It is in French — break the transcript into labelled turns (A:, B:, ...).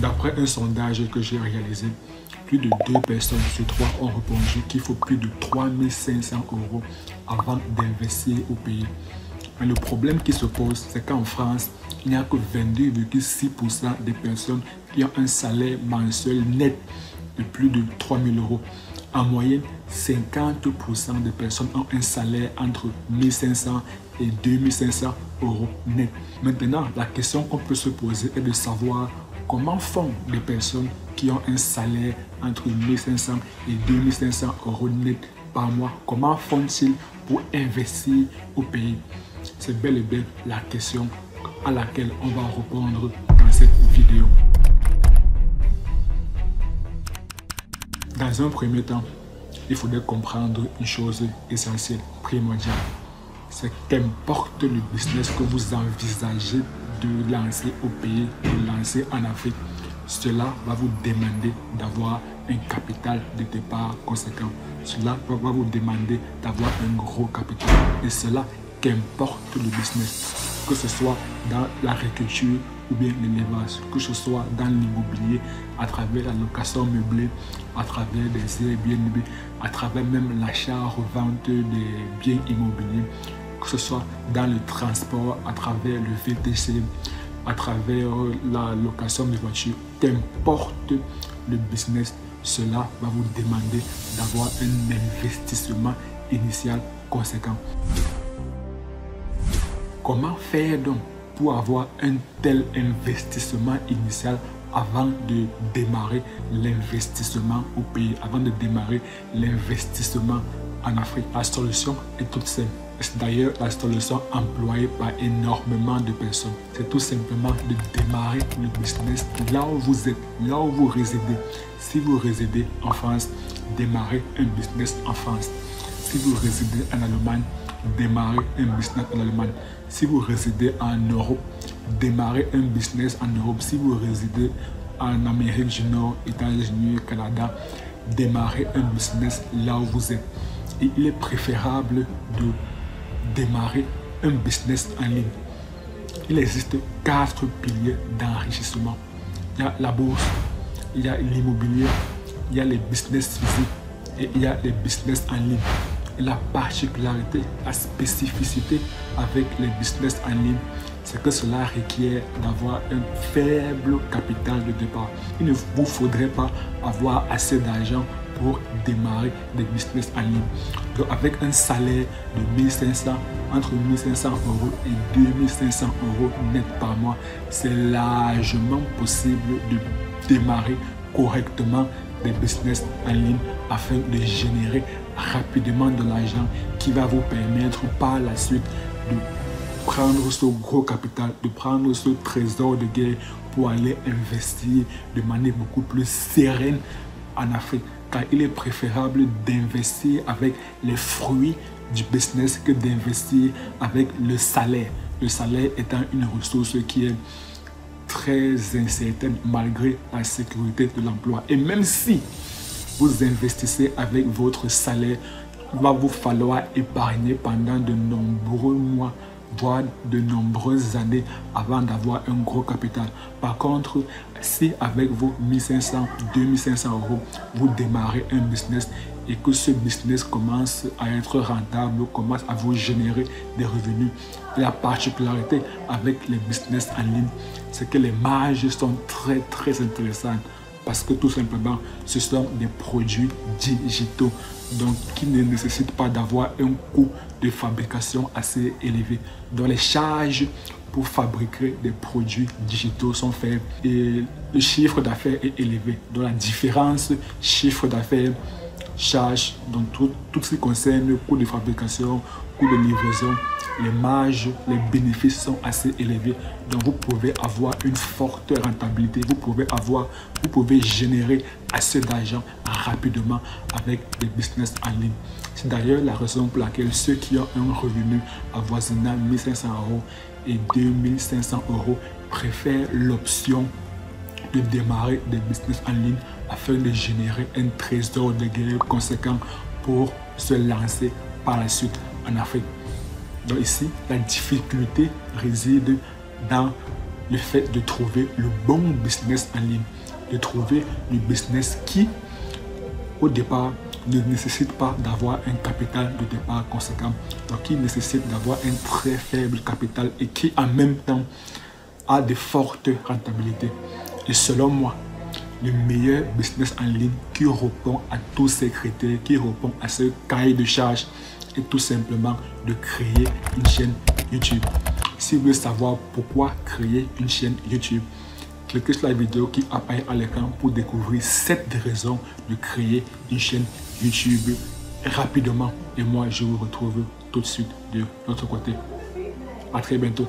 A: D'après un sondage que j'ai réalisé, plus de 2 personnes sur 3 ont répondu qu'il faut plus de 3 500 € avant d'investir au pays. Mais le problème qui se pose, c'est qu'en France, il n'y a que 22,6% des personnes qui ont un salaire mensuel net de plus de 3 000 €. En moyenne, 50% des personnes ont un salaire entre 1 500 et 2 500 € net. Maintenant, la question qu'on peut se poser est de savoir comment font les personnes qui ont un salaire entre 1 500 et 2 500 € net par mois. Comment font-ils pour investir au pays? C'est bel et bien la question à laquelle on va répondre dans cette vidéo. Dans un premier temps, il faudrait comprendre une chose essentielle, primordiale. C'est qu'importe le business que vous envisagez de lancer au pays, de lancer en Afrique, cela va vous demander d'avoir un capital de départ conséquent. Cela va vous demander d'avoir un gros capital. Et cela, qu'importe le business, que ce soit dans l'agriculture ou bien l'élevage, que ce soit dans l'immobilier, à travers la location meublée, à travers des Airbnb, à travers même l'achat-revente des biens immobiliers, que ce soit dans le transport, à travers le VTC, à travers la location de voitures, qu'importe le business, cela va vous demander d'avoir un investissement initial conséquent. Comment faire donc pour avoir un tel investissement initial avant de démarrer l'investissement au pays, avant de démarrer l'investissement en Afrique? La solution est toute simple. C'est d'ailleurs la solution employée par énormément de personnes. C'est tout simplement de démarrer le business là où vous êtes, là où vous résidez. Si vous résidez en France, démarrez un business en France. Si vous résidez en Allemagne, démarrez un business en Allemagne. Si vous résidez en Europe, démarrez un business en Europe. Si vous résidez en Amérique du Nord, États-Unis, Canada, démarrez un business là où vous êtes. Et il est préférable de démarrer un business en ligne. Il existe 4 piliers d'enrichissement. Il y a la bourse, il y a l'immobilier, il y a les business physiques et il y a les business en ligne. Et la particularité, la spécificité avec les business en ligne, c'est que cela requiert d'avoir un faible capital de départ. Il ne vous faudrait pas avoir assez d'argent pour démarrer des business en ligne. Donc avec un salaire de 1500, entre 1500 € et 2500 € net par mois, c'est largement possible de démarrer correctement des business en ligne afin de générer rapidement de l'argent qui va vous permettre par la suite de prendre ce gros capital, de prendre ce trésor de guerre pour aller investir de manière beaucoup plus sereine en Afrique. Car il est préférable d'investir avec les fruits du business que d'investir avec le salaire. Le salaire étant une ressource qui est très incertaine malgré la sécurité de l'emploi. Et même si vous investissez avec votre salaire, il va vous falloir épargner pendant de nombreux mois, voire de nombreuses années avant d'avoir un gros capital. Par contre, si avec vos 1500, 2500 €, vous démarrez un business et que ce business commence à être rentable, commence à vous générer des revenus, la particularité avec les business en ligne, c'est que les marges sont très intéressantes. Parce que tout simplement, ce sont des produits digitaux, donc qui ne nécessitent pas d'avoir un coût de fabrication assez élevé. Donc les charges pour fabriquer des produits digitaux sont faibles et le chiffre d'affaires est élevé. Donc la différence chiffre d'affaires, charge, donc tout ce qui concerne le coût de fabrication, coût de livraison, les marges, les bénéfices sont assez élevés. Donc vous pouvez avoir une forte rentabilité, vous pouvez générer assez d'argent rapidement avec des business en ligne. C'est d'ailleurs la raison pour laquelle ceux qui ont un revenu avoisinant 1500 € et 2500 € préfèrent l'option de démarrer des business en ligne afin de générer un trésor de guerre conséquent pour se lancer par la suite en Afrique. Donc ici, la difficulté réside dans le fait de trouver le bon business en ligne, de trouver le business qui, au départ, ne nécessite pas d'avoir un capital de départ conséquent, donc qui nécessite d'avoir un très faible capital et qui en même temps a de fortes rentabilités. Et selon moi, le meilleur business en ligne qui répond à tous ces critères, qui répond à ce cahier de charge, est tout simplement de créer une chaîne YouTube. Si vous voulez savoir pourquoi créer une chaîne YouTube, cliquez sur la vidéo qui apparaît à l'écran pour découvrir 7 raisons de créer une chaîne YouTube rapidement. Et moi, je vous retrouve tout de suite de l'autre côté. À très bientôt.